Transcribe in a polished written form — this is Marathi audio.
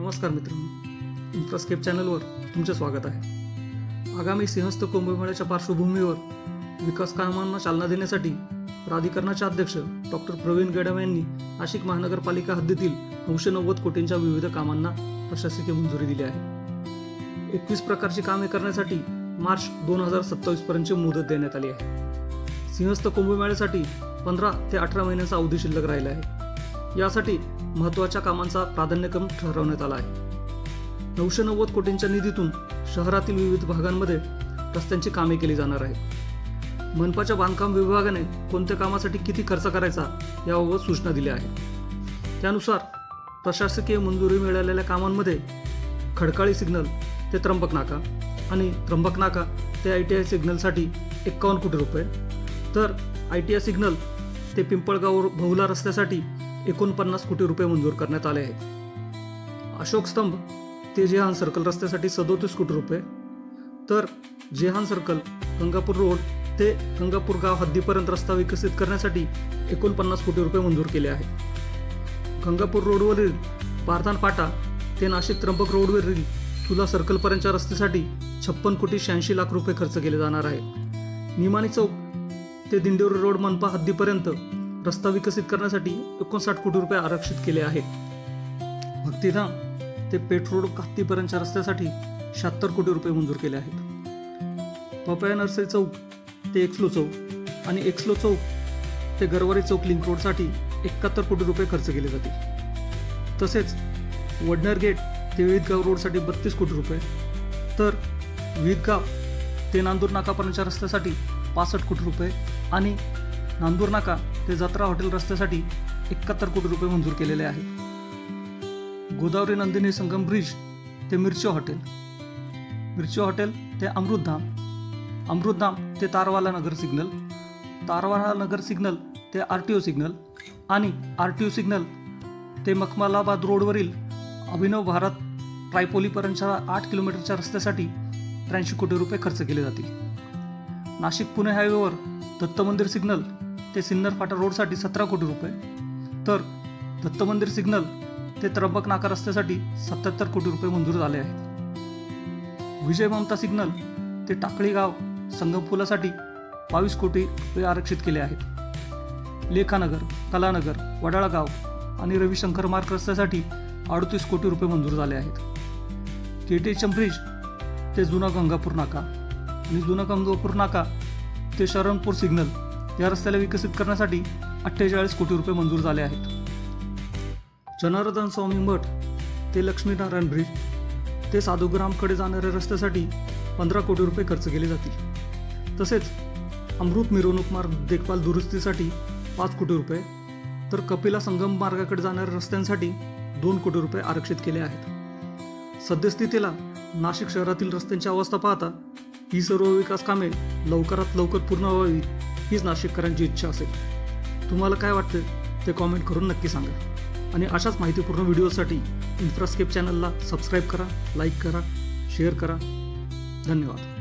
नमस्कार मित्रांनो, इन्फ्रास्केप चॅनलवर तुमचे स्वागत आहे। आगामी सिंहस्थ कुंभमेळ्याच्या पार्श्वभूमीवर विकास कामांना चालना देण्यासाठी प्राधिकरणाचे अध्यक्ष डॉक्टर प्रवीण गडाम यांनी नाशिक महानगरपालिका हद्दीतील 990 कोटींच्या विविध कामांना प्रशासकीय मंजुरी दिली आहे। 21 प्रकारची कामे करण्यासाठी मार्च 2027 पर्यंतची मुदत देण्यात आली आहे। सिंहस्थ कुंभमेळ्यासाठी 15 ते 18 महिन्यांचा अवधी शिल्लक राहिला आहे। यासाठी महत्त्वाच्या कामांचा प्राधान्यक्रम ठरवण्यात आला आहे। 990 कोटींच्या निधीतून शहरातील विविध भागांमध्ये रस्त्यांची कामे केली जाणार आहेत। मनपाच्या बांधकाम विभागाने कोणत्या कामासाठी किती खर्च करायचा याबाबत सूचना दिल्या आहेत। त्यानुसार प्रशासकीय मंजुरी मिळालेल्या कामांमध्ये खडकाळी सिग्नल ते त्र्यंबक नाका आणि त्र्यंबक नाका ते ITI सिग्नलसाठी 51 कोटी रुपये, तर ITI सिग्नल ते पिंपळगाव बहुला रस्त्यासाठी 49 कोटी रुपये मंजूर करण्यात आले आहेत। अशोक स्तंभ ते जेहान सर्कल रस्त्यासाठी 37 कोटी रुपये, तर जेहान सर्कल गंगापूर रोड ते गंगापूर गाव हद्दीपर्यंत रस्ता विकसित करण्यासाठी 49 कोटी रुपये मंजूर केले आहेत। गंगापूर रोडवरील पारधान फाटा ते नाशिक त्र्यंबक रोडवरील सुला सर्कलपर्यंतच्या रस्त्यासाठी 56 कोटी 86 लाख रुपये खर्च केले जाणार आहेत। निमाणी चौक ते दिंडोरी रोड मनपा हद्दीपर्यंत रस्ता विकसित करण्यासाठी 59 कोटी रुपये आरक्षित केले आहेत। भक्तिधाम ते पेठ रोड हद्दीपर्यंतच्या रस्त्यासाठी 76 कोटी रुपये मंजूर केले आहेत। पपया नर्सरी चौक ते एक्सलो चौक आणि एक्सलो चौक ते गरवारी चौक लिंक रोडसाठी 71 कोटी रुपये खर्च केले जातील। तसेच वडनेर गेट ते विहितगाव रोडसाठी 32 कोटी रुपये, तर विहितगाव ते नांदूर नाकापर्यंतच्या रस्त्यासाठी 65 कोटी रुपये आणि नांदूर नाका ते जत्रा हॉटेल रस्त्यासाठी 71 कोटी रुपये मंजूर केलेले आहेत। गोदावरी नंदिनी संगम ब्रिज ते मिरची हॉटेल ते अमृतधाम ते तारवाला नगर सिग्नल ते RTO सिग्नल आणि RTO सिग्नल ते मखमलाबाद रोडवरील अभिनव भारत ट्रायपोलीपर्यंतच्या 8 किलोमीटरच्या रस्त्यासाठी 83 कोटी रुपये खर्च केले जातील। नाशिक पुणे हायवेवर दत्त मंदिर सिग्नल ते सिन्नर फाटा रोडसाठी 17 कोटी रुपये, तर दत्त मंदिर सिग्नल ते त्र्यंबक नाका रस्त्यासाठी 77 कोटी रुपये मंजूर झाले आहेत। विजय ममता सिग्नल ते टाकळी गाव संगम पुलासाठी 22 कोटी रुपये आरक्षित केले आहेत। लेखानगर, कलानगर, वडाळा गाव आणि रविशंकर मार्ग रस्त्यासाठी 38 कोटी रुपये मंजूर झाले आहेत। KTHM ब्रिज ते जुना गंगापूर नाका आणि जुना गंगापूर नाका ते शरणपूर सिग्नल या रस्त्याला विकसित करण्यासाठी 48 कोटी रुपये मंजूर झाले आहेत। जनार्दन स्वामी मठ ते लक्ष्मीनारायण ब्रिज ते साधुग्रामकडे जाणाऱ्या रस्त्यासाठी 15 कोटी रुपये खर्च केले जातील। तसेच अमृत मिरवणूक मार्ग देखभाल दुरुस्तीसाठी 5 कोटी रुपये, तर कपिला संगम मार्गाकडे जाणाऱ्या रस्त्यांसाठी 2 कोटी रुपये आरक्षित केले आहेत। सद्यस्थितीला नाशिक शहरातील रस्त्यांची अवस्था पाहता ही सर्व विकास कामे लवकरात लवकर पूर्ण व्हावी हीच नाशिककरांची इच्छा असेल। तुम्हाला काय वाटते ते कॉमेंट करून नक्की सांगा आणि अशाच माहितीपूर्ण व्हिडिओसाठी इन्फ्रास्केप चॅनलला सबस्क्राईब करा, लाईक करा, शेअर करा। धन्यवाद।